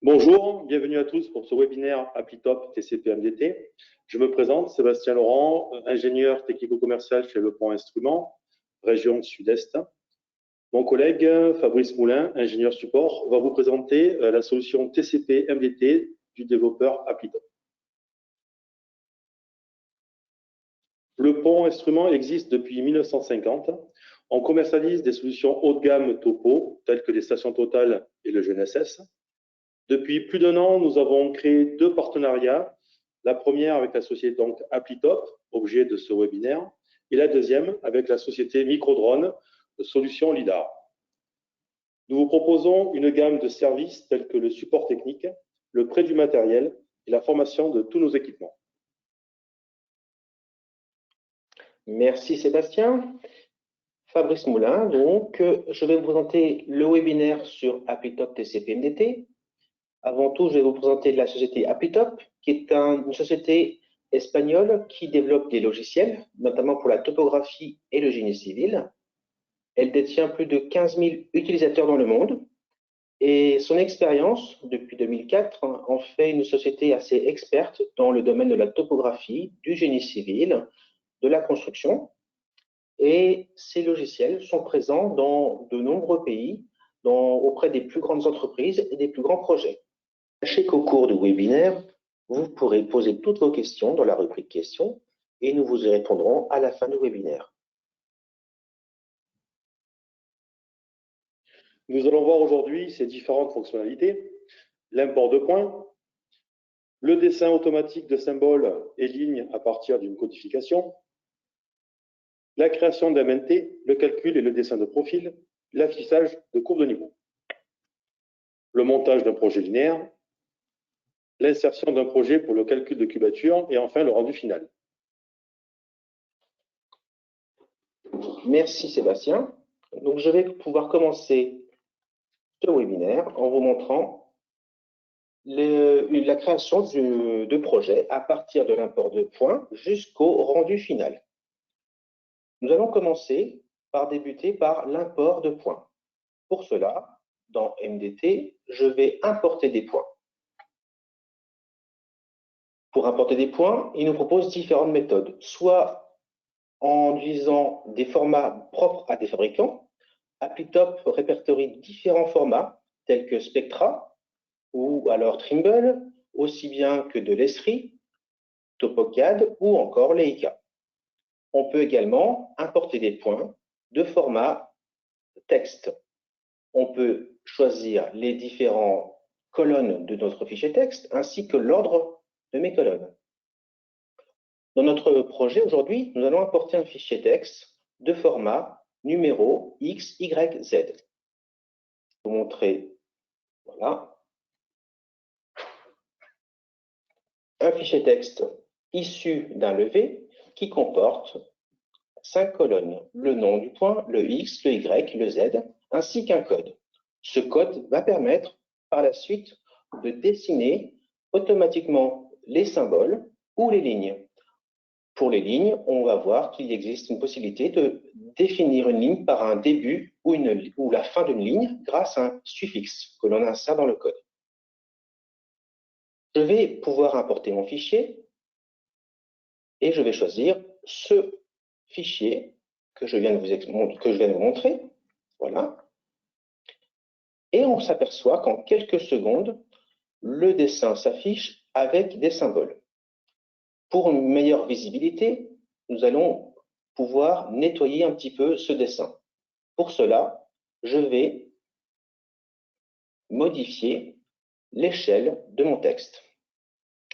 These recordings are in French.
Bonjour, bienvenue à tous pour ce webinaire ApplyTop TCP/MDT. Je me présente, Sébastien Laurent, ingénieur technico-commercial chez Le Point Instruments, région Sud-Est. Mon collègue Fabrice Moulin, ingénieur support, va vous présenter la solution TCP/MDT du développeur ApplyTop. Le Point Instruments existe depuis 1950. On commercialise des solutions haut de gamme topo, telles que les stations Total et le GNSS. Depuis plus d'un an, nous avons créé deux partenariats. La première avec la société donc ApplyTop, objet de ce webinaire, et la deuxième avec la société Microdrone, solution LIDAR. Nous vous proposons une gamme de services tels que le support technique, le prêt du matériel et la formation de tous nos équipements. Merci Sébastien. Fabrice Moulin, donc je vais vous présenter le webinaire sur ApplyTop TCP/MDT. Avant tout, je vais vous présenter la société ApplyTop, qui est une société espagnole qui développe des logiciels, notamment pour la topographie et le génie civil. Elle détient plus de 15 000 utilisateurs dans le monde et son expérience, depuis 2004, en fait une société assez experte dans le domaine de la topographie, du génie civil, de la construction. Et ces logiciels sont présents dans de nombreux pays, auprès des plus grandes entreprises et des plus grands projets. Sachez qu'au cours du webinaire, vous pourrez poser toutes vos questions dans la rubrique questions et nous vous y répondrons à la fin du webinaire. Nous allons voir aujourd'hui ces différentes fonctionnalités. L'import de points, le dessin automatique de symboles et lignes à partir d'une codification, la création d'MNT, le calcul et le dessin de profil, l'affichage de courbes de niveau, le montage d'un projet linéaire, l'insertion d'un projet pour le calcul de cubature et enfin le rendu final. Merci Sébastien. Donc je vais pouvoir commencer ce webinaire en vous montrant la création de projets à partir de l'import de points jusqu'au rendu final. Nous allons commencer par débuter par l'import de points. Pour cela, dans MDT, je vais importer des points. Pour importer des points, il nous propose différentes méthodes, soit en utilisant des formats propres à des fabricants. ApplyTop répertorie différents formats, tels que Spectra ou alors Trimble, aussi bien que de l'Esri, TopoCAD ou encore Leica. On peut également importer des points de format texte. On peut choisir les différentes colonnes de notre fichier texte ainsi que l'ordre de mes colonnes. Dans notre projet aujourd'hui, nous allons importer un fichier texte de format numéro X, Y, Z. Je vais vous montrer, voilà, un fichier texte issu d'un levé qui comporte 5 colonnes, le nom du point, le X, le Y, le Z, ainsi qu'un code. Ce code va permettre par la suite de dessiner automatiquement les symboles ou les lignes. Pour les lignes, on va voir qu'il existe une possibilité de définir une ligne par un début ou la fin d'une ligne grâce à un suffixe que l'on insère dans le code. Je vais pouvoir importer mon fichier et je vais choisir ce fichier que je viens de vous montrer. Voilà. Et on s'aperçoit qu'en quelques secondes, le dessin s'affiche avec des symboles. Pour une meilleure visibilité, nous allons pouvoir nettoyer un petit peu ce dessin. Pour cela, je vais modifier l'échelle de mon texte.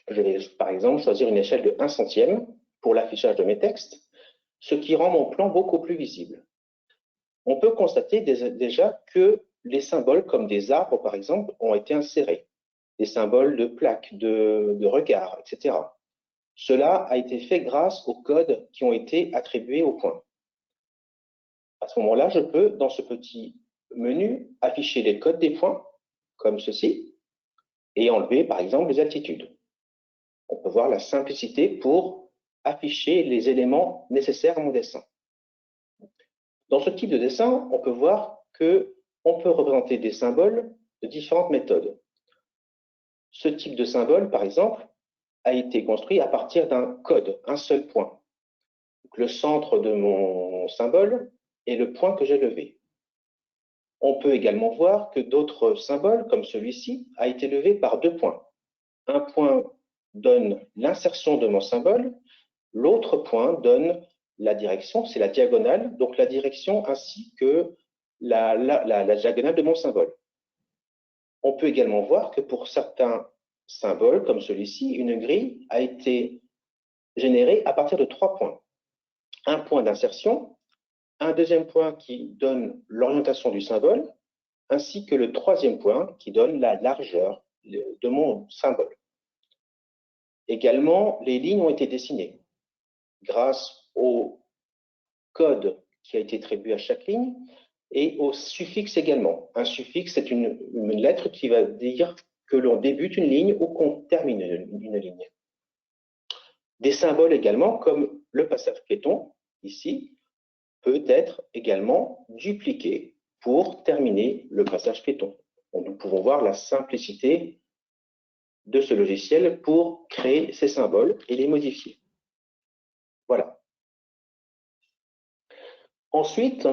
Je vais par exemple choisir une échelle de 1 centième pour l'affichage de mes textes, ce qui rend mon plan beaucoup plus visible. On peut constater déjà que les symboles comme des arbres, par exemple, ont été insérés. Des symboles de plaques, de regards, etc. Cela a été fait grâce aux codes qui ont été attribués aux points. À ce moment-là, je peux, dans ce petit menu, afficher les codes des points, comme ceci, et enlever, par exemple, les altitudes. On peut voir la simplicité pour afficher les éléments nécessaires à mon dessin. Dans ce type de dessin, on peut voir qu'on peut représenter des symboles de différentes méthodes. Ce type de symbole, par exemple, a été construit à partir d'un code, un seul point. Donc, le centre de mon symbole est le point que j'ai levé. On peut également voir que d'autres symboles, comme celui-ci, a été levé par 2 points. Un point donne l'insertion de mon symbole, l'autre point donne la direction, c'est la diagonale, donc la direction ainsi que la diagonale de mon symbole. On peut également voir que pour certains symboles, comme celui-ci, une grille a été générée à partir de 3 points. Un point d'insertion, un deuxième point qui donne l'orientation du symbole, ainsi que le troisième point qui donne la largeur de mon symbole. Également, les lignes ont été dessinées grâce au code qui a été attribué à chaque ligne et au suffixe également. Un suffixe, c'est une lettre qui va dire que l'on débute une ligne ou qu'on termine une ligne. Des symboles également, comme le passage piéton, ici, peut être également dupliqué pour terminer le passage piéton. Donc, nous pouvons voir la simplicité de ce logiciel pour créer ces symboles et les modifier. Voilà. Ensuite,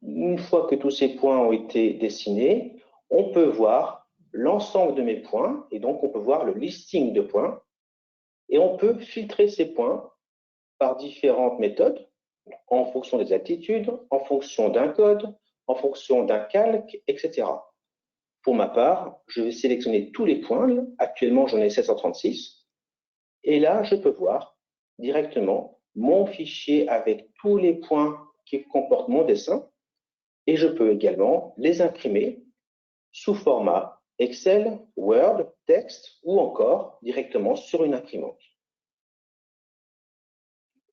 une fois que tous ces points ont été dessinés, on peut voir l'ensemble de mes points, et donc on peut voir le listing de points, et on peut filtrer ces points par différentes méthodes, en fonction des aptitudes, en fonction d'un code, en fonction d'un calque, etc. Pour ma part, je vais sélectionner tous les points. Actuellement, j'en ai 736. Et là, je peux voir directement mon fichier avec tous les points qui comportent mon dessin. Et je peux également les imprimer sous format Excel, Word, texte ou encore directement sur une imprimante.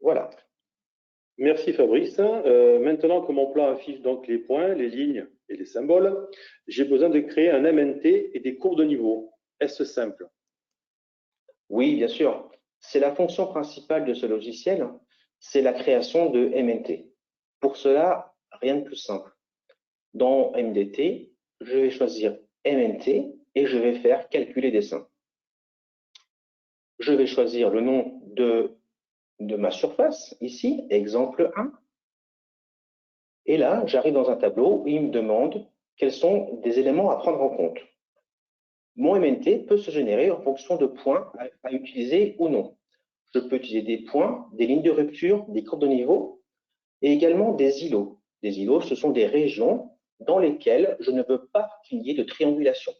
Voilà. Merci Fabrice. Maintenant que mon plan affiche donc les points, les lignes et les symboles, j'ai besoin de créer un MNT et des courbes de niveau. Est-ce simple? Oui, bien sûr. C'est la fonction principale de ce logiciel, c'est la création de MNT. Pour cela, rien de plus simple. Dans MDT, je vais choisir MNT et je vais faire calculer dessin. Je vais choisir le nom de ma surface, ici, exemple 1. Et là, j'arrive dans un tableau où il me demande quels sont des éléments à prendre en compte. Mon MNT peut se générer en fonction de points à utiliser ou non. Je peux utiliser des points, des lignes de rupture, des courbes de niveau et également des îlots. Des îlots, ce sont des régions dans lesquelles je ne veux pas qu'il y ait de triangulation.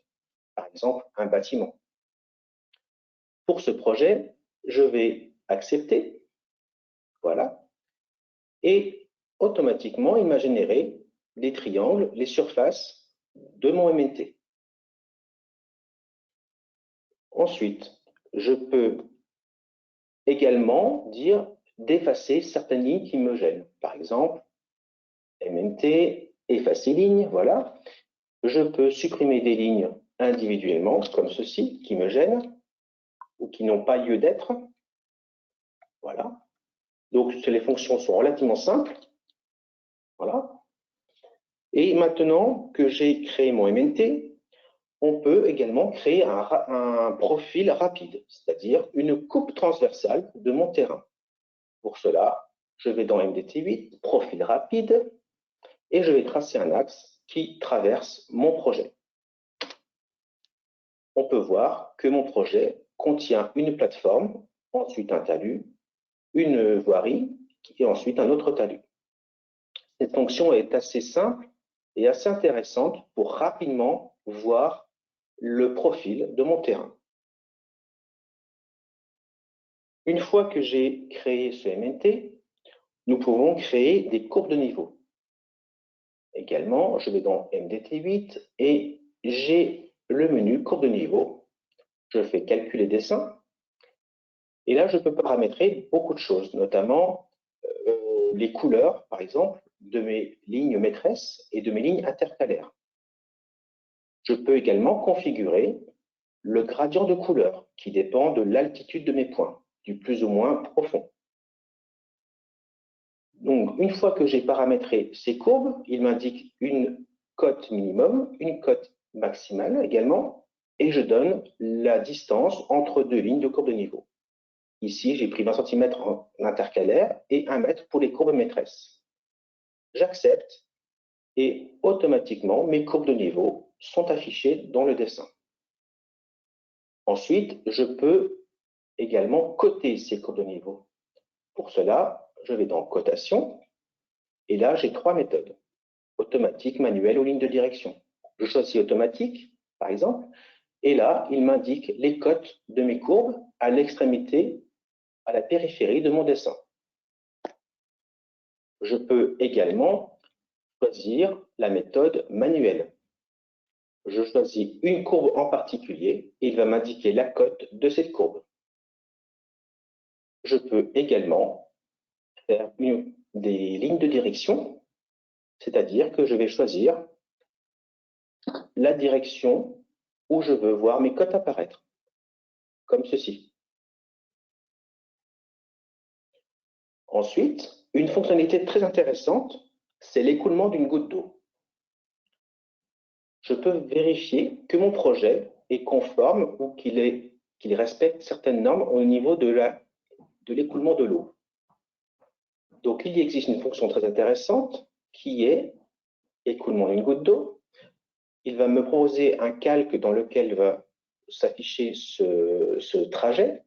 Par exemple, un bâtiment. Pour ce projet, je vais accepter. Voilà. Et automatiquement, il m'a généré les triangles, les surfaces de mon MNT. Ensuite, je peux également dire d'effacer certaines lignes qui me gênent. Par exemple, MNT, effacer ligne, voilà. Je peux supprimer des lignes individuellement, comme ceci, qui me gênent ou qui n'ont pas lieu d'être. Voilà. Donc, les fonctions sont relativement simples. Voilà. Et maintenant que j'ai créé mon MNT, on peut également créer un profil rapide, c'est-à-dire une coupe transversale de mon terrain. Pour cela, je vais dans MDT8, profil rapide, et je vais tracer un axe qui traverse mon projet. On peut voir que mon projet contient une plateforme, ensuite un talus, une voirie et ensuite un autre talus. Cette fonction est assez simple et assez intéressante pour rapidement voir le profil de mon terrain. Une fois que j'ai créé ce MNT, nous pouvons créer des courbes de niveau. Également, je vais dans MDT8 et j'ai le menu courbe de niveau. Je fais calculer dessin. Et là, je peux paramétrer beaucoup de choses, notamment les couleurs, par exemple, de mes lignes maîtresses et de mes lignes intercalaires. Je peux également configurer le gradient de couleur qui dépend de l'altitude de mes points, du plus ou moins profond. Donc, une fois que j'ai paramétré ces courbes, il m'indique une cote minimum, une cote maximale également, et je donne la distance entre deux lignes de courbe de niveau. Ici, j'ai pris 20 cm en intercalaire et 1 mètre pour les courbes maîtresses. J'accepte et automatiquement, mes courbes de niveau sont affichées dans le dessin. Ensuite, je peux également coter ces courbes de niveau. Pour cela, je vais dans Cotation, et là, j'ai 3 méthodes. Automatique, manuel ou ligne de direction. Je choisis automatique, par exemple, et là, il m'indique les cotes de mes courbes à l'extrémité, à la périphérie de mon dessin. Je peux également choisir la méthode manuelle. Je choisis une courbe en particulier et il va m'indiquer la cote de cette courbe. Je peux également faire des lignes de direction, c'est-à-dire que je vais choisir la direction où je veux voir mes cotes apparaître, comme ceci. Ensuite, une fonctionnalité très intéressante, c'est l'écoulement d'une goutte d'eau. Je peux vérifier que mon projet est conforme ou qu'il respecte certaines normes au niveau de l'écoulement de l'eau. Donc, il existe une fonction très intéressante qui est écoulement d'une goutte d'eau. Il va me proposer un calque dans lequel va s'afficher ce trajet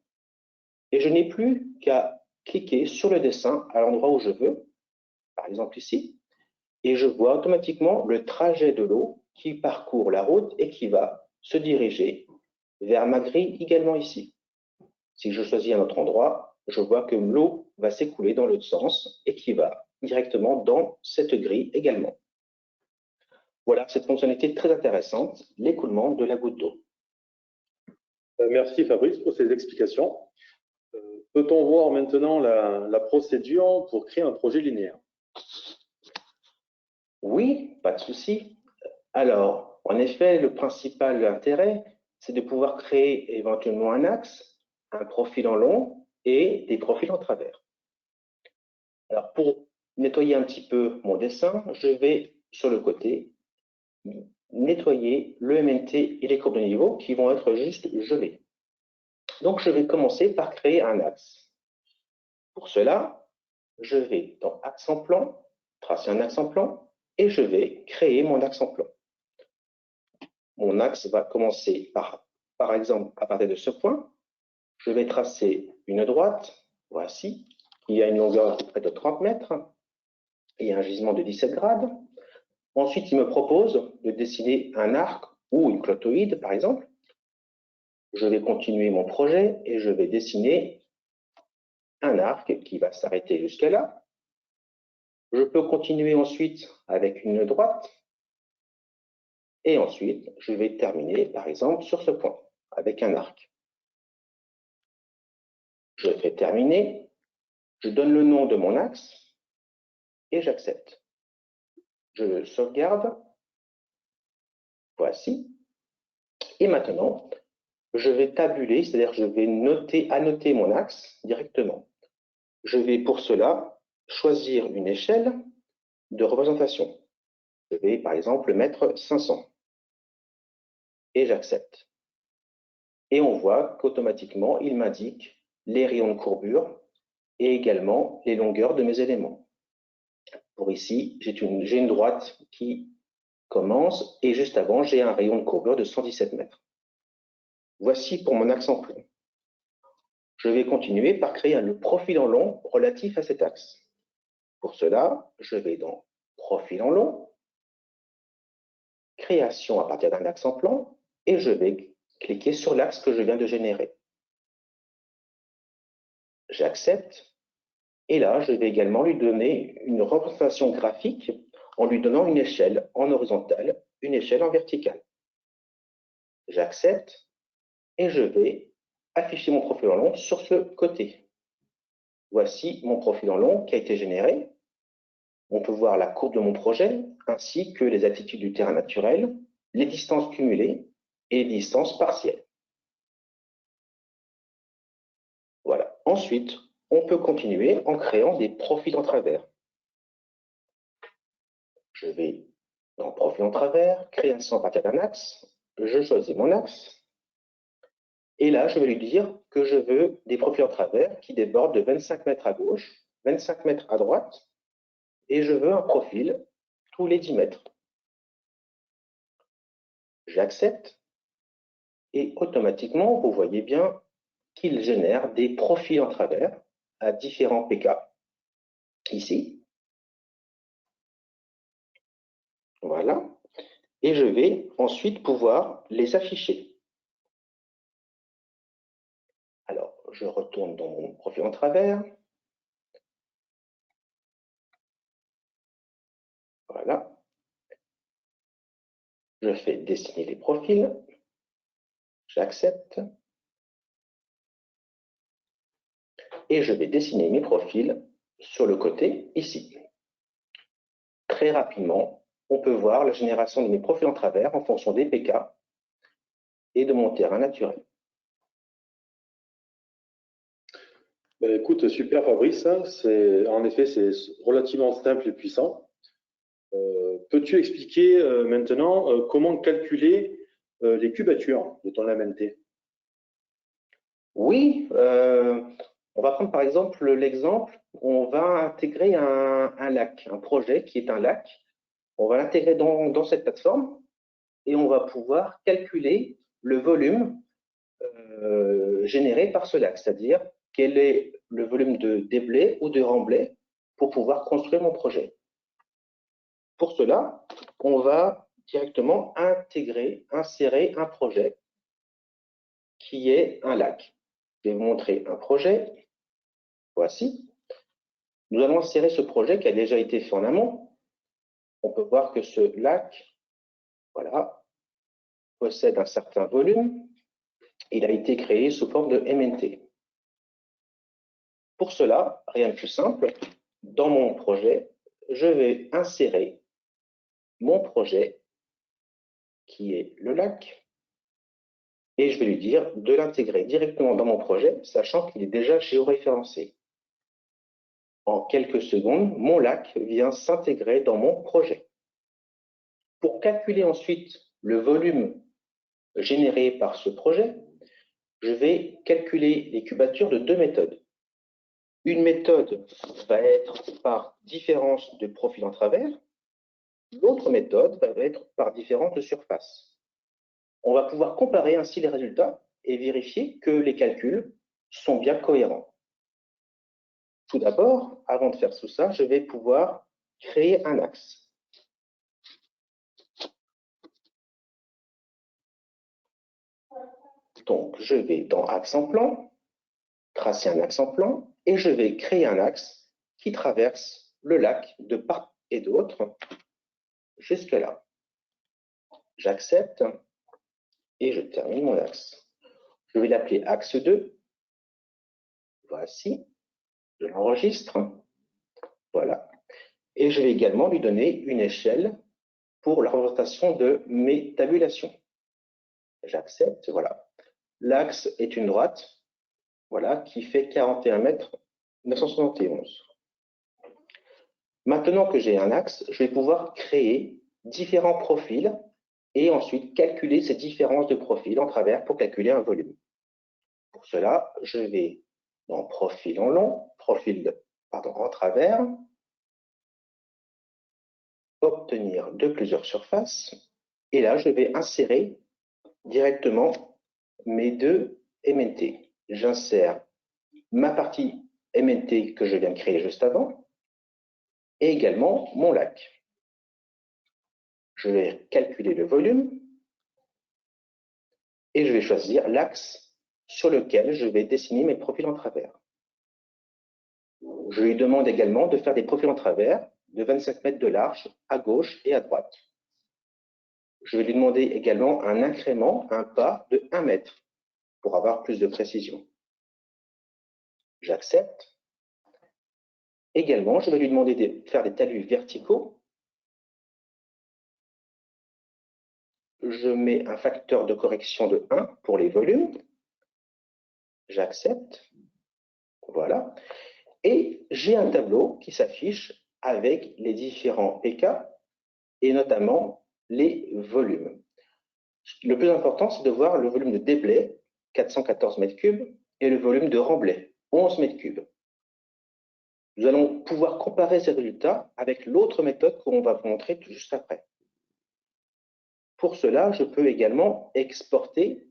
et je n'ai plus qu'à cliquer sur le dessin à l'endroit où je veux, par exemple ici, et je vois automatiquement le trajet de l'eau qui parcourt la route et qui va se diriger vers ma grille également ici. Si je choisis un autre endroit, je vois que l'eau va s'écouler dans l'autre sens et qui va directement dans cette grille également. Voilà cette fonctionnalité très intéressante, l'écoulement de la goutte d'eau. Merci Fabrice pour ces explications. Peut-on voir maintenant la procédure pour créer un projet linéaire? Oui, pas de souci. Alors, en effet, le principal intérêt, c'est de pouvoir créer éventuellement un axe, un profil en long et des profils en travers. Alors, pour nettoyer un petit peu mon dessin, je vais sur le côté nettoyer le MNT et les courbes de niveau qui vont être juste gelées. Donc, je vais commencer par créer un axe. Pour cela, je vais dans Axe en plan, tracer un axe en plan, et je vais créer mon axe en plan. Mon axe va commencer par exemple, à partir de ce point. Je vais tracer une droite, voici, qui a une longueur à peu près de 30 mètres et un gisement de 17 grades. Ensuite, il me propose de dessiner un arc ou une clotoïde, par exemple. Je vais continuer mon projet et je vais dessiner un arc qui va s'arrêter jusqu'à là. Je peux continuer ensuite avec une droite. Et ensuite, je vais terminer, par exemple, sur ce point, avec un arc. Je fais terminer, je donne le nom de mon axe et j'accepte. Je sauvegarde. Voici. Et maintenant, je vais tabuler, c'est-à-dire je vais annoter mon axe directement. Je vais pour cela choisir une échelle de représentation. Je vais par exemple mettre 500 et j'accepte. Et on voit qu'automatiquement, il m'indique les rayons de courbure et également les longueurs de mes éléments. Pour ici, j'ai une droite qui commence et juste avant, j'ai un rayon de courbure de 117 mètres. Voici pour mon axe en plan. Je vais continuer par créer le profil en long relatif à cet axe. Pour cela, je vais dans Profil en long, Création à partir d'un axe en plan, et je vais cliquer sur l'axe que je viens de générer. J'accepte, et là, je vais également lui donner une représentation graphique en lui donnant une échelle en horizontale, une échelle en verticale. J'accepte, et je vais afficher mon profil en long sur ce côté. Voici mon profil en long qui a été généré. On peut voir la courbe de mon projet, ainsi que les altitudes du terrain naturel, les distances cumulées et les distances partielles. Voilà. Ensuite, on peut continuer en créant des profils en travers. Je vais Dans profil en travers, création à partir d'un axe, je choisis mon axe. Et là, je vais lui dire que je veux des profils en travers qui débordent de 25 mètres à gauche, 25 mètres à droite, et je veux un profil tous les 10 mètres. J'accepte, et automatiquement, vous voyez bien qu'il génère des profils en travers à différents pk. Ici. Voilà. Et je vais ensuite pouvoir les afficher. Alors, je retourne dans mon profil en travers. Voilà. Je fais dessiner les profils. J'accepte. Et je vais dessiner mes profils sur le côté, ici. Très rapidement, on peut voir la génération de mes profils en travers en fonction des pk et de mon terrain naturel. Ben, écoute, super Fabrice, en effet, c'est relativement simple et puissant. Peux-tu expliquer maintenant comment calculer les cubatures de ton LMNT? Oui, on va prendre par exemple l'exemple où on va intégrer un lac, un projet qui est un lac. On va l'intégrer dans cette plateforme et on va pouvoir calculer le volume généré par ce lac, c'est-à-dire quel est le volume de déblai ou de remblai pour pouvoir construire mon projet. Pour cela, on va directement insérer un projet qui est un lac. Je vais vous montrer un projet. Voici. Nous allons insérer ce projet qui a déjà été fait en amont. On peut voir que ce lac, voilà, possède un certain volume. Il a été créé sous forme de MNT. Pour cela, rien de plus simple. Dans mon projet, je vais insérer mon projet qui est le lac et je vais lui dire de l'intégrer directement dans mon projet, sachant qu'il est déjà géoréférencé. En quelques secondes, mon lac vient s'intégrer dans mon projet. Pour calculer ensuite le volume généré par ce projet, je vais calculer les cubatures de deux méthodes. Une méthode va être par différence de profil en travers. L'autre méthode va être par différence de surface. On va pouvoir comparer ainsi les résultats et vérifier que les calculs sont bien cohérents. Tout d'abord, avant de faire tout ça, je vais pouvoir créer un axe. Donc, je vais dans Axe en plan, tracer un axe en plan, et je vais créer un axe qui traverse le lac de part et d'autre jusque là. J'accepte et je termine mon axe. Je vais l'appeler axe 2. Voici, je l'enregistre. Voilà. Et je vais également lui donner une échelle pour la représentation de mes tabulations. J'accepte, voilà. L'axe est une droite, voilà, qui fait 41 mètres 971. Maintenant que j'ai un axe, je vais pouvoir créer différents profils et ensuite calculer ces différences de profil en travers pour calculer un volume. Pour cela, je vais dans profil en long, en travers, obtenir de plusieurs surfaces, et là, je vais insérer directement mes deux MNT. J'insère ma partie MNT que je viens de créer juste avant, et également mon lac. Je vais calculer le volume, et je vais choisir l'axe sur lequel je vais dessiner mes profils en travers. Je lui demande également de faire des profils en travers de 25 mètres de large à gauche et à droite. Je vais lui demander également un incrément, un pas de 1 mètre pour avoir plus de précision. J'accepte. Également, je vais lui demander de faire des talus verticaux. Je mets un facteur de correction de 1 pour les volumes. J'accepte. Voilà. Et j'ai un tableau qui s'affiche avec les différents pk et notamment les volumes. Le plus important, c'est de voir le volume de déblai, 414 mètres cubes, et le volume de remblai, 11 mètres cubes. Nous allons pouvoir comparer ces résultats avec l'autre méthode qu'on va vous montrer juste après. Pour cela, je peux également exporter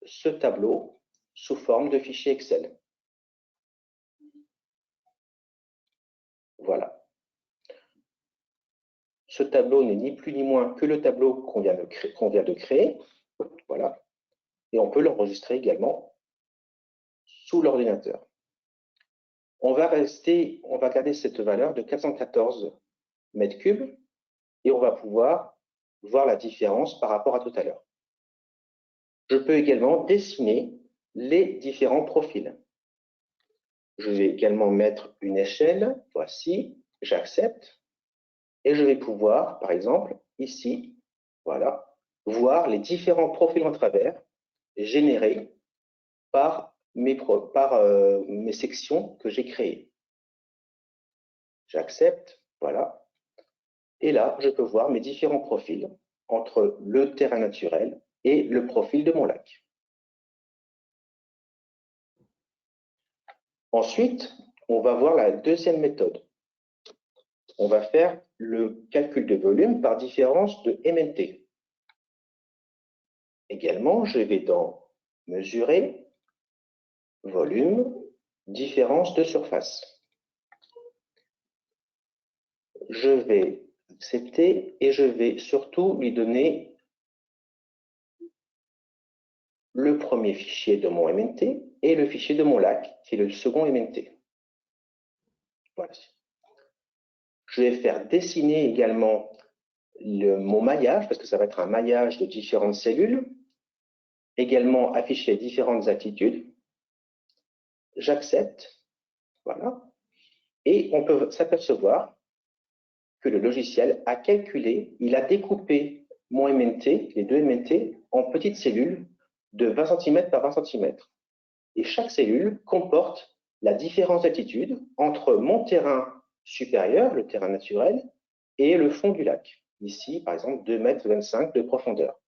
ce tableau sous forme de fichier Excel. Voilà. Ce tableau n'est ni plus ni moins que le tableau qu'on vient de créer. Voilà. Et on peut l'enregistrer également sous l'ordinateur. On va garder cette valeur de 414 mètres cubes et on va pouvoir voir la différence par rapport à tout à l'heure. Je peux également dessiner les différents profils. Je vais également mettre une échelle. Voici, j'accepte. Et je vais pouvoir, par exemple, ici, voilà, voir les différents profils en travers générés par mes sections que j'ai créées. J'accepte, voilà. Et là, je peux voir mes différents profils entre le terrain naturel et le profil de mon lac. Ensuite, on va voir la deuxième méthode. On va faire le calcul de volume par différence de MNT. Également, je vais dans Mesurer, Volume, Différence de surface. Je vais accepter et je vais surtout lui donner le premier fichier de mon MNT et le fichier de mon lac, qui est le second MNT. Voilà. Je vais faire dessiner également mon maillage, parce que ça va être un maillage de différentes cellules. Également afficher différentes altitudes. J'accepte. Voilà. Et on peut s'apercevoir que le logiciel a calculé, il a découpé mon MNT, les deux MNT, en petites cellules de 20 cm par 20 cm. Et chaque cellule comporte la différence d'altitude entre mon terrain supérieur, le terrain naturel, et le fond du lac. Ici, par exemple, 2,25 m de profondeur.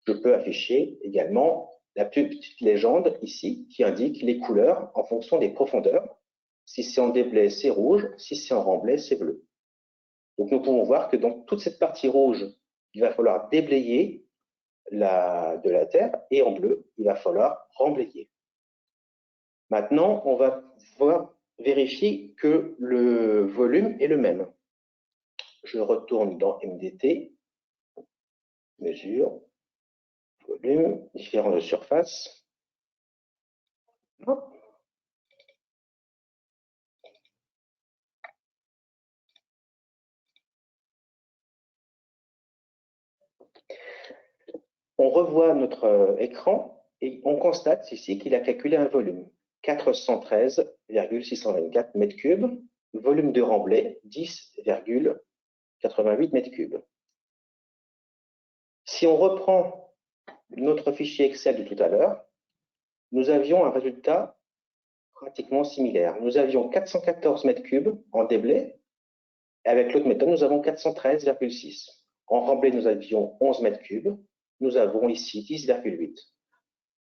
Je peux afficher également la petite légende ici qui indique les couleurs en fonction des profondeurs. Si c'est en déblai, c'est rouge. Si c'est en remblai, c'est bleu. Donc, nous pouvons voir que dans toute cette partie rouge, il va falloir déblayer de la terre et en bleu, il va falloir remblayer. Maintenant, on va pouvoir vérifier que le volume est le même. Je retourne dans MDT, mesure, volume, différence de surface. On revoit notre écran et on constate ici qu'il a calculé un volume, 413,624 mètres cubes, volume de remblai, 10,88 mètres cubes. Si on reprend notre fichier Excel de tout à l'heure, nous avions un résultat pratiquement similaire. Nous avions 414 mètres cubes en déblai. Avec l'autre méthode, nous avons 413,6. En remblai, nous avions 11 mètres cubes. Nous avons ici 10,8.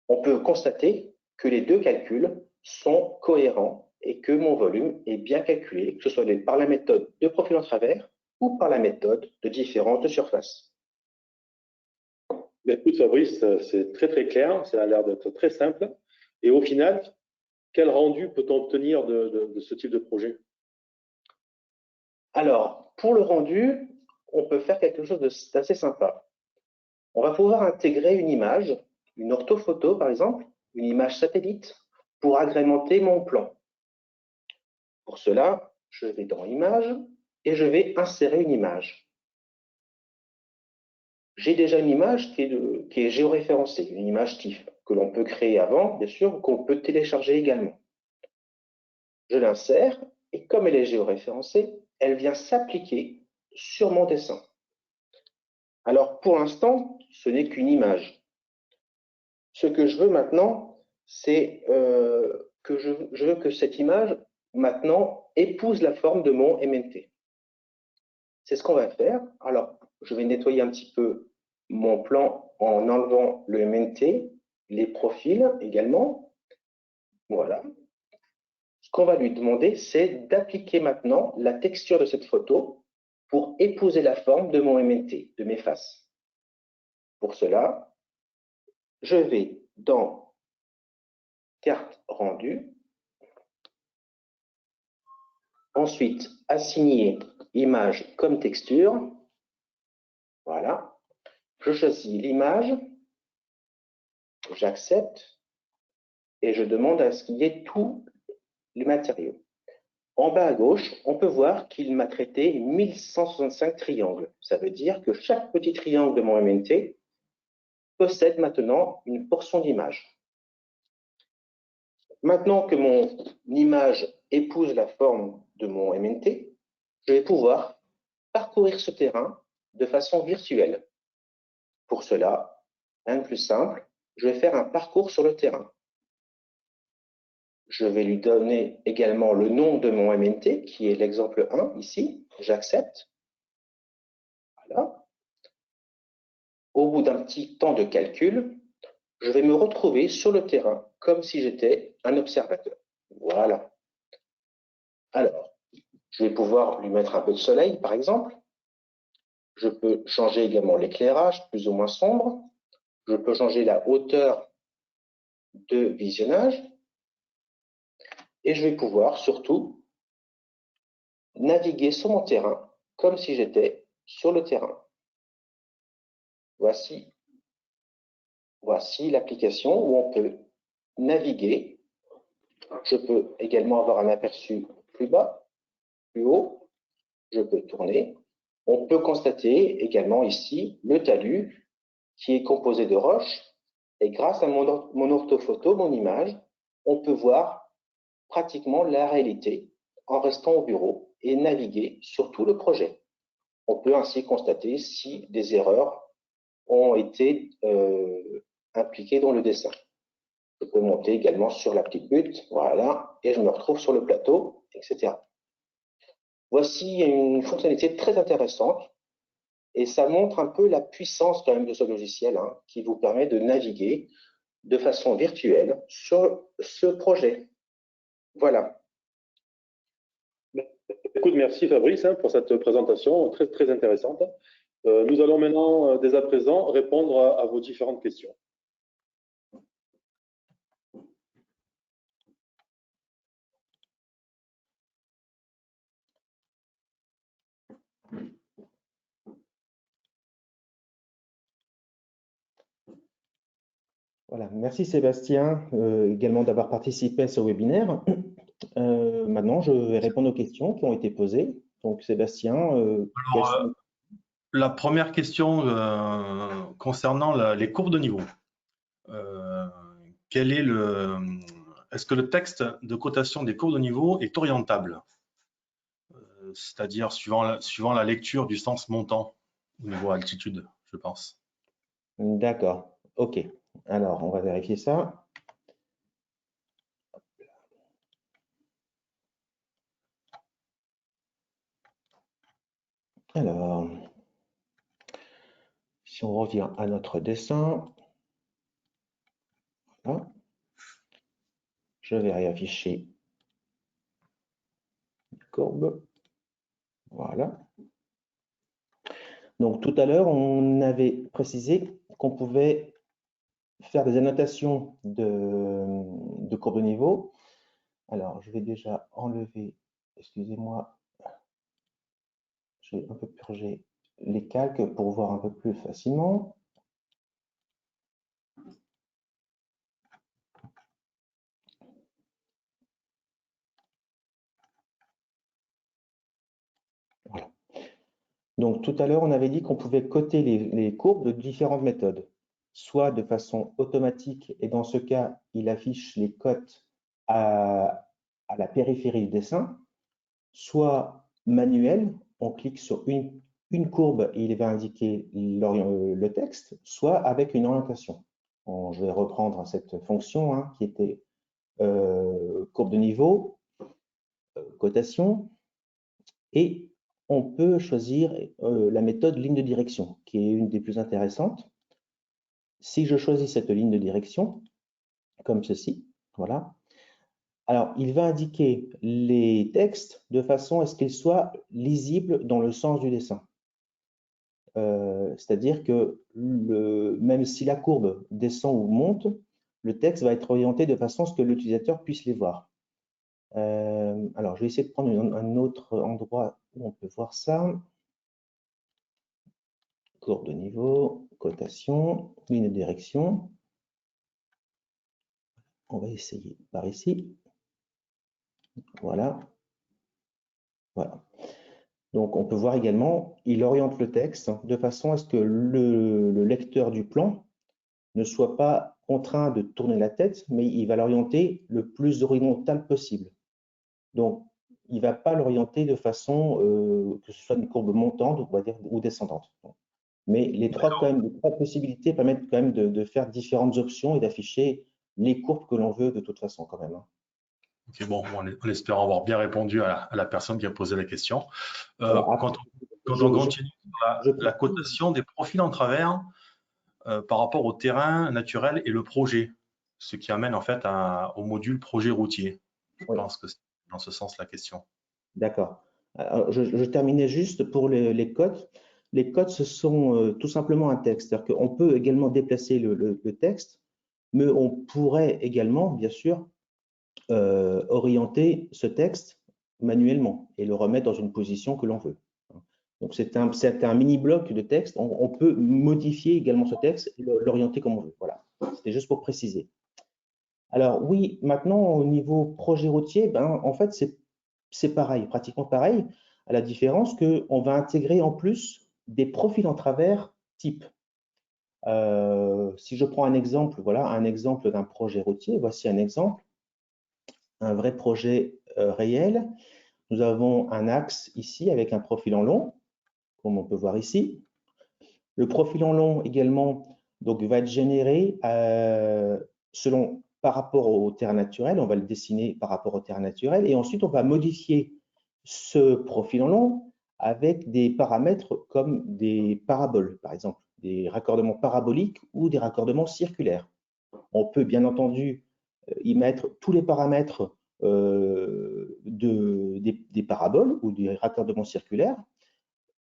On peut constater que les deux calculs sont cohérents et que mon volume est bien calculé, que ce soit par la méthode de profil en travers ou par la méthode de différence de surface. Écoute Fabrice, c'est très clair, ça a l'air d'être très simple. Et au final, quel rendu peut-on obtenir de ce type de projet? Alors, pour le rendu, on peut faire quelque chose d'assez sympa. On va pouvoir intégrer une image, une orthophoto par exemple, une image satellite, pour agrémenter mon plan. Pour cela, je vais dans Images et je vais insérer une image. J'ai déjà une image qui est géoréférencée, une image TIFF, que l'on peut créer avant, bien sûr, qu'on peut télécharger également. Je l'insère et comme elle est géoréférencée, elle vient s'appliquer sur mon dessin. Alors, pour l'instant, ce n'est qu'une image. Ce que je veux maintenant, c'est que je veux que cette image, maintenant, épouse la forme de mon MNT. c'est ce qu'on va faire. Alors, je vais nettoyer un petit peu mon plan en enlevant le MNT, les profils également. Voilà. Ce qu'on va lui demander, c'est d'appliquer maintenant la texture de cette photo pour épouser la forme de mon MNT, de mes faces. Pour cela, je vais dans carte rendue, ensuite assigner image comme texture. Voilà. Je choisis l'image, j'accepte et je demande à ce qu'il y ait tous les matériaux. En bas à gauche, on peut voir qu'il m'a traité 1165 triangles. Ça veut dire que chaque petit triangle de mon MNT possède maintenant une portion d'image. Maintenant que mon image épouse la forme de mon MNT, je vais pouvoir parcourir ce terrain de façon virtuelle. Pour cela, rien de plus simple, je vais faire un parcours sur le terrain. Je vais lui donner également le nom de mon MNT, qui est l'exemple 1 ici. J'accepte. Voilà. Au bout d'un petit temps de calcul, je vais me retrouver sur le terrain comme si j'étais un observateur. Voilà. Alors, je vais pouvoir lui mettre un peu de soleil, par exemple. Je peux changer également l'éclairage, plus ou moins sombre. Je peux changer la hauteur de visionnage. Et je vais pouvoir surtout naviguer sur mon terrain comme si j'étais sur le terrain. Voici l'application où on peut naviguer. Je peux également avoir un aperçu plus bas, plus haut. Je peux tourner. On peut constater également ici le talus qui est composé de roches. Et grâce à mon orthophoto, mon image, on peut voir pratiquement la réalité en restant au bureau et naviguer sur tout le projet. On peut ainsi constater si des erreurs ont été impliquées dans le dessin. Je peux monter également sur la petite butte, voilà, et je me retrouve sur le plateau, etc. Voici une fonctionnalité très intéressante et ça montre un peu la puissance quand même de ce logiciel qui vous permet de naviguer de façon virtuelle sur ce projet. Voilà. Écoute, merci Fabrice pour cette présentation très, très intéressante. Nous allons maintenant, dès à présent, répondre à vos différentes questions. Voilà, merci Sébastien également d'avoir participé à ce webinaire. Maintenant, je vais répondre aux questions qui ont été posées. Donc Sébastien, alors, la première question concernant les courbes de niveau. Est-ce que le texte de cotation des courbes de niveau est orientable, c'est-à-dire suivant la lecture du sens montant au niveau altitude, je pense. D'accord, ok. Alors, on va vérifier ça. Alors, si on revient à notre dessin, voilà. Je vais réafficher la courbe. Voilà. Donc, tout à l'heure, on avait précisé qu'on pouvait faire des annotations de courbe de niveau. Alors, je vais déjà enlever, excusez-moi, je vais un peu purger les calques pour voir un peu plus facilement. Voilà. Donc, tout à l'heure, on avait dit qu'on pouvait coter les courbes de différentes méthodes, soit de façon automatique, et dans ce cas, il affiche les cotes à la périphérie du dessin, soit manuel, on clique sur une courbe et il va indiquer le texte, soit avec une orientation. Bon, je vais reprendre cette fonction qui était courbe de niveau, cotation, et on peut choisir la méthode ligne de direction, qui est une des plus intéressantes. Si je choisis cette ligne de direction, comme ceci, voilà, alors il va indiquer les textes de façon à ce qu'ils soient lisibles dans le sens du dessin. C'est-à-dire que même si la courbe descend ou monte, le texte va être orienté de façon à ce que l'utilisateur puisse les voir. Alors, je vais essayer de prendre un autre endroit où on peut voir ça. Courbe de niveau, cotation, ligne de direction. On va essayer par ici. Voilà. Voilà. Donc, on peut voir également, il oriente le texte de façon à ce que le lecteur du plan ne soit pas contraint de tourner la tête, mais il va l'orienter le plus horizontal possible. Donc, il ne va pas l'orienter de façon que ce soit une courbe montante, on va dire, ou descendante. Mais les trois possibilités permettent quand même de faire différentes options et d'afficher les courbes que l'on veut de toute façon quand même. Ok, bon, on espère avoir bien répondu à la personne qui a posé la question. Alors, quand on continue sur la cotation des profils en travers par rapport au terrain naturel et le projet, ce qui amène en fait au module projet routier. Je pense que c'est dans ce sens la question. D'accord. Je terminais juste pour les codes. Les codes, ce sont tout simplement un texte. C'est-à-dire qu'on peut également déplacer le texte, mais on pourrait également, bien sûr, orienter ce texte manuellement et le remettre dans une position que l'on veut. Donc, c'est un mini-bloc de texte. On peut modifier également ce texte et l'orienter comme on veut. Voilà, c'était juste pour préciser. Alors oui, maintenant, au niveau projet routier, ben, en fait, c'est pareil, pratiquement pareil, à la différence qu'on va intégrer en plus des profils en travers type. Si je prends un exemple, voilà, un exemple d'un projet routier, voici un exemple, un vrai projet réel. Nous avons un axe ici avec un profil en long, comme on peut voir ici. Le profil en long également donc, va être généré par rapport au terrain naturel. On va le dessiner par rapport au terrain naturel et ensuite on va modifier ce profil en long avec des paramètres comme des paraboles, par exemple, des raccordements paraboliques ou des raccordements circulaires. On peut bien entendu y mettre tous les paramètres des paraboles ou des raccordements circulaires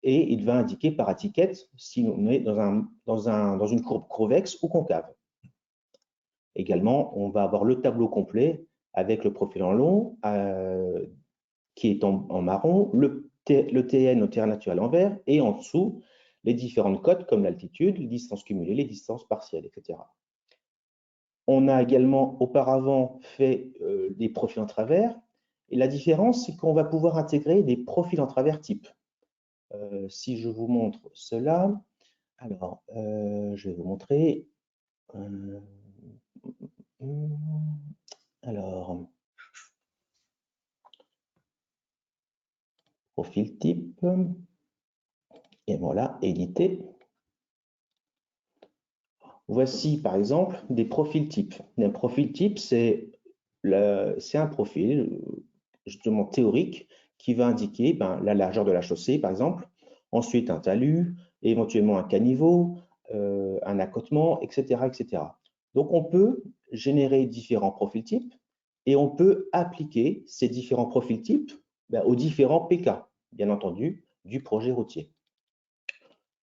et il va indiquer par étiquette si on est dans une courbe convexe ou concave. Également, on va avoir le tableau complet avec le profil en long qui est en marron, le TN au terrain naturel en vert et en dessous les différentes cotes comme l'altitude, les distances cumulées, les distances partielles, etc. On a également auparavant fait des profils en travers et la différence, c'est qu'on va pouvoir intégrer des profils en travers type. Si je vous montre cela, alors je vais vous montrer. Alors, profil type, et voilà, éditer. Voici par exemple des profils types. Un profil type, c'est un profil justement théorique qui va indiquer la largeur de la chaussée, par exemple, ensuite un talus, éventuellement un caniveau, un accotement, etc., etc. Donc, on peut générer différents profils types et on peut appliquer ces différents profils types aux différents PK, bien entendu, du projet routier.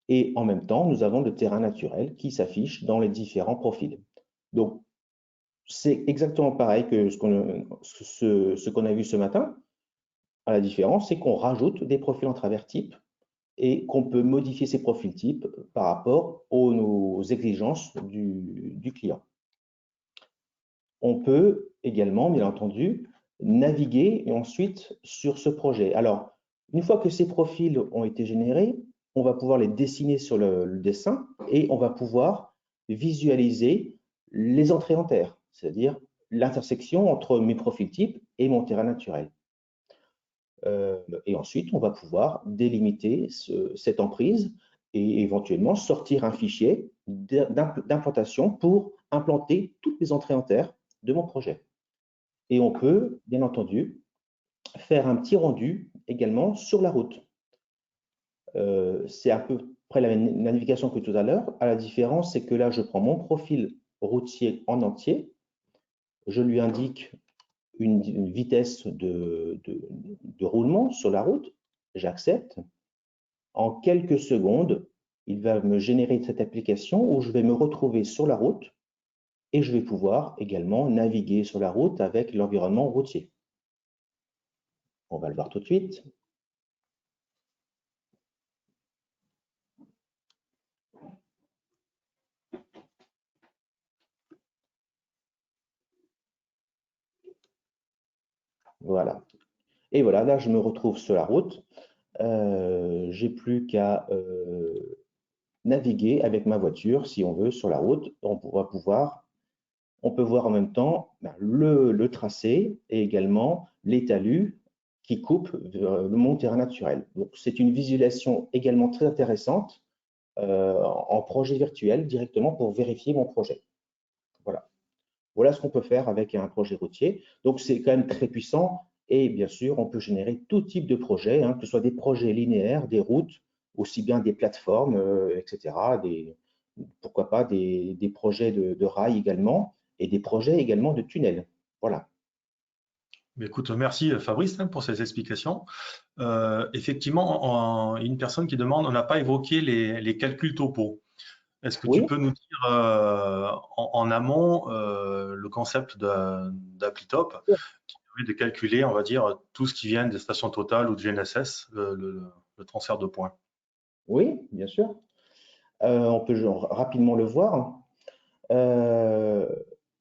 Et en même temps, nous avons le terrain naturel qui s'affiche dans les différents profils. Donc, c'est exactement pareil que ce qu'on a vu ce matin. La différence, c'est qu'on rajoute des profils en travers type et qu'on peut modifier ces profils types par rapport aux exigences du client. On peut également, bien entendu, naviguer ensuite sur ce projet. Alors, une fois que ces profils ont été générés, on va pouvoir les dessiner sur le dessin et on va pouvoir visualiser les entrées en terre, c'est-à-dire l'intersection entre mes profils types et mon terrain naturel. Et ensuite, on va pouvoir délimiter cette emprise et éventuellement sortir un fichier d'implantation pour implanter toutes les entrées en terre de mon projet. Et on peut, bien entendu, faire un petit rendu également sur la route. c'est à peu près la navigation que tout à l'heure. La différence, c'est que là, je prends mon profil routier en entier, je lui indique une vitesse de roulement sur la route, j'accepte. En quelques secondes, il va me générer cette application où je vais me retrouver sur la route et je vais pouvoir également naviguer sur la route avec l'environnement routier. On va le voir tout de suite. Voilà. Et voilà, là, je me retrouve sur la route. J'ai plus qu'à naviguer avec ma voiture, si on veut, sur la route. On peut voir en même temps le tracé et également les talus qui coupent mon terrain naturel. Donc, c'est une visualisation également très intéressante en projet virtuel directement pour vérifier mon projet. Voilà. Voilà ce qu'on peut faire avec un projet routier. Donc, c'est quand même très puissant et bien sûr, on peut générer tout type de projets, que ce soit des projets linéaires, des routes, aussi bien des plateformes, etc. Pourquoi pas des projets de rails également et des projets également de tunnels. Voilà. Écoute, merci Fabrice pour ces explications. Effectivement, une personne qui demande, on n'a pas évoqué les calculs topo. Est-ce que tu peux nous dire en amont le concept d'ApplyTop qui permet de calculer, on va dire, tout ce qui vient des stations Total ou de GNSS, le transfert de points? Oui, bien sûr. On peut rapidement le voir.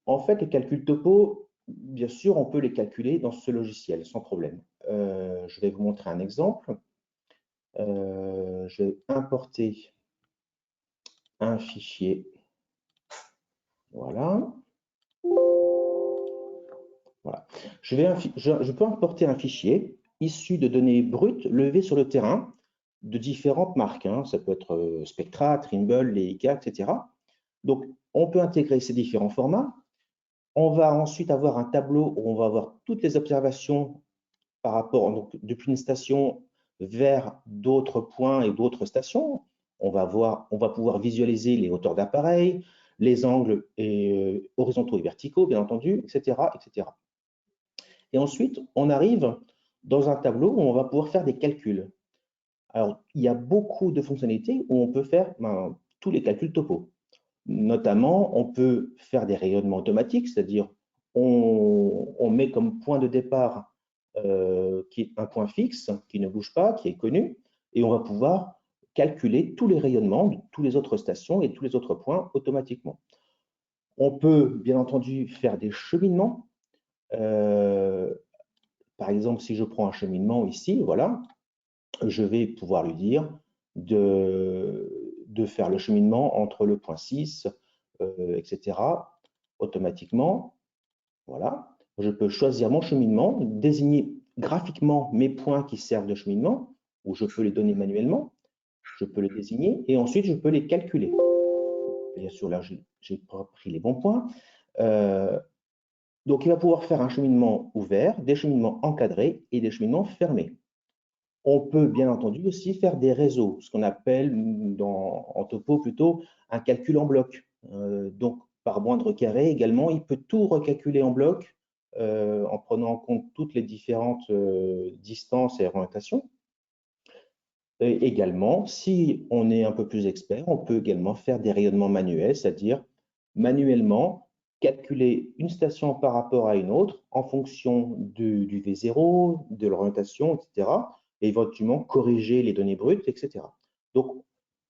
En fait, les calculs topo, bien sûr, on peut les calculer dans ce logiciel sans problème. Je vais vous montrer un exemple. Je vais importer un fichier. Voilà. Voilà. Je peux importer un fichier issu de données brutes levées sur le terrain de différentes marques. Ça peut être Spectra, Trimble, Leica, etc. Donc, on peut intégrer ces différents formats. On va ensuite avoir un tableau où on va avoir toutes les observations par rapport, donc, depuis une station vers d'autres points et d'autres stations. On va pouvoir visualiser les hauteurs d'appareil, les angles horizontaux et verticaux, bien entendu, etc., etc. Et ensuite, on arrive dans un tableau où on va pouvoir faire des calculs. Alors, il y a beaucoup de fonctionnalités où on peut faire tous les calculs topo. Notamment, on peut faire des rayonnements automatiques, c'est-à-dire on met comme point de départ qui est un point fixe, qui ne bouge pas, qui est connu, et on va pouvoir calculer tous les rayonnements de toutes les autres stations et tous les autres points automatiquement. On peut, bien entendu, faire des cheminements. Par exemple, si je prends un cheminement ici, voilà, je vais pouvoir lui dire de faire le cheminement entre le point 6, etc., automatiquement. Voilà. Je peux choisir mon cheminement, désigner graphiquement mes points qui servent de cheminement, ou je peux les donner manuellement, je peux les désigner, et ensuite je peux les calculer. Bien sûr, là, j'ai pris les bons points. Donc, il va pouvoir faire un cheminement ouvert, des cheminements encadrés et des cheminements fermés. On peut bien entendu aussi faire des réseaux, ce qu'on appelle en topo plutôt un calcul en bloc. Donc, par moindre carré également, il peut tout recalculer en bloc en prenant en compte toutes les différentes distances et orientations. Et également, si on est un peu plus expert, on peut également faire des rayonnements manuels, c'est-à-dire manuellement calculer une station par rapport à une autre en fonction du V0, de l'orientation, etc. Et éventuellement corriger les données brutes, etc. Donc,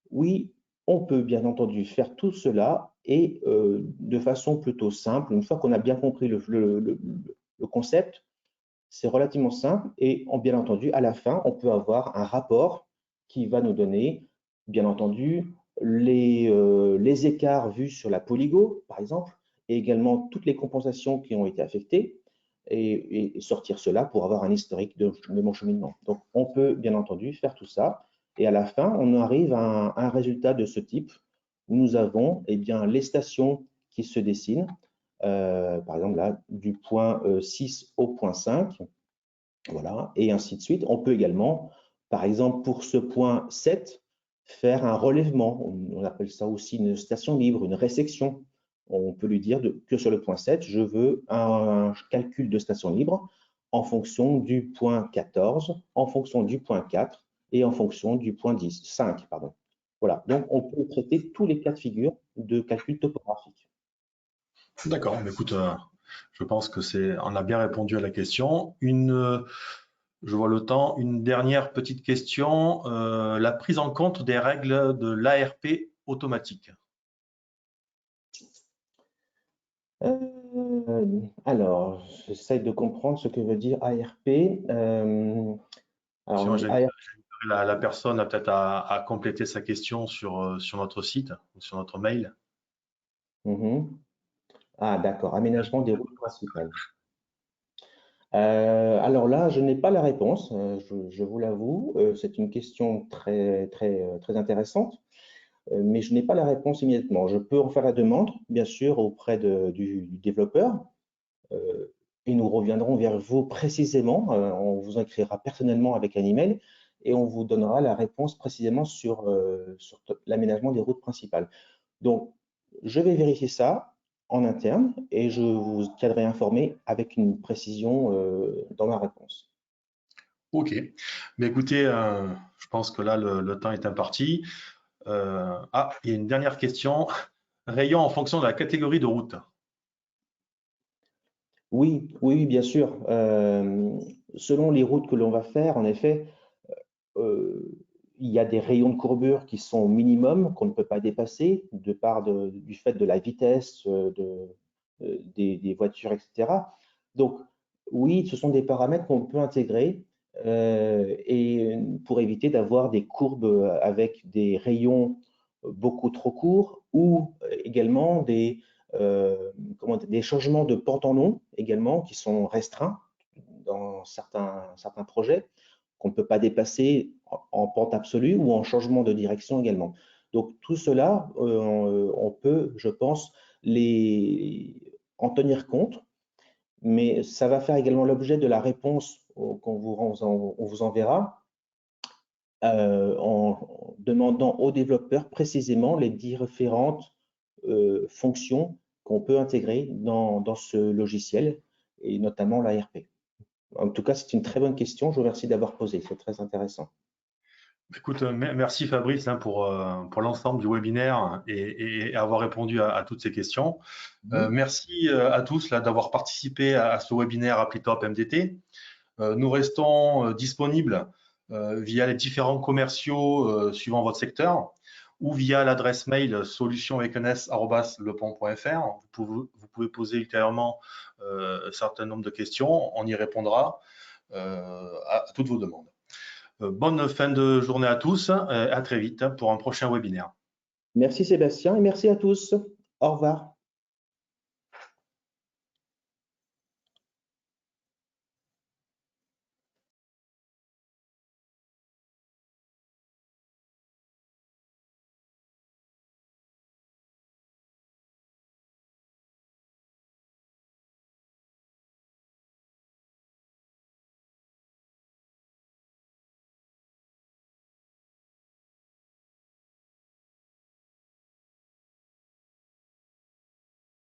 oui, on peut bien entendu faire tout cela et de façon plutôt simple. Une fois qu'on a bien compris le concept, c'est relativement simple et bien entendu, à la fin, on peut avoir un rapport qui va nous donner, bien entendu, les écarts vus sur la polygo, par exemple, et également toutes les compensations qui ont été affectées et sortir cela pour avoir un historique de mon cheminement. Donc, on peut bien entendu faire tout ça et à la fin, on arrive à un résultat de ce type où nous avons les stations qui se dessinent, par exemple là, du point 6 au point 5, voilà, et ainsi de suite. On peut également Par exemple, pour ce point 7, faire un relèvement. On appelle ça aussi une station libre, une résection. On peut lui dire que sur le point 7, je veux un calcul de station libre en fonction du point 14, en fonction du point 4 et en fonction du point 5. Pardon. Voilà, donc on peut traiter tous les cas de figure de calcul topographique. D'accord, mais écoute, je pense on a bien répondu à la question. Je vois le temps, une dernière petite question, la prise en compte des règles de l'ARP automatique. Alors, j'essaie de comprendre ce que veut dire ARP. Sinon, la personne a peut-être à compléter sa question sur notre site ou sur notre mail. Ah, d'accord, aménagement des routes principales. Alors là, je n'ai pas la réponse, je vous l'avoue. C'est une question très intéressante, mais je n'ai pas la réponse immédiatement. Je peux en faire la demande, bien sûr, auprès du développeur, et nous reviendrons vers vous précisément. On vous écrira personnellement avec un email et on vous donnera la réponse précisément sur l'aménagement des routes principales. Donc, je vais vérifier ça en interne et je vous tiendrai informé avec une précision dans ma réponse. Ok. Mais écoutez, je pense que là, le temps est imparti. Il y a une dernière question. Rayon en fonction de la catégorie de route. Oui, bien sûr. Selon les routes que l'on va faire, en effet, il y a des rayons de courbure qui sont minimum, qu'on ne peut pas dépasser, de part du fait de la vitesse des voitures, etc. Donc, oui, ce sont des paramètres qu'on peut intégrer et pour éviter d'avoir des courbes avec des rayons beaucoup trop courts ou également des changements de pente en long également qui sont restreints dans certains projets qu'on ne peut pas dépasser en pente absolue ou en changement de direction également. Donc tout cela, on peut, je pense, en tenir compte, mais ça va faire également l'objet de la réponse qu'on vous enverra en demandant aux développeurs précisément les différentes fonctions qu'on peut intégrer dans ce logiciel et notamment l'ARP. En tout cas, c'est une très bonne question. Je vous remercie d'avoir posé. C'est très intéressant. Écoute, merci Fabrice pour l'ensemble du webinaire et avoir répondu à toutes ces questions. Merci à tous d'avoir participé à ce webinaire ApplyTop MDT. Nous restons disponibles via les différents commerciaux suivant votre secteur ou via l'adresse mail solutionavequenes@lepont.fr. Vous pouvez poser ultérieurement un certain nombre de questions. On y répondra à toutes vos demandes. Bonne fin de journée à tous. À très vite pour un prochain webinaire. Merci Sébastien et merci à tous. Au revoir.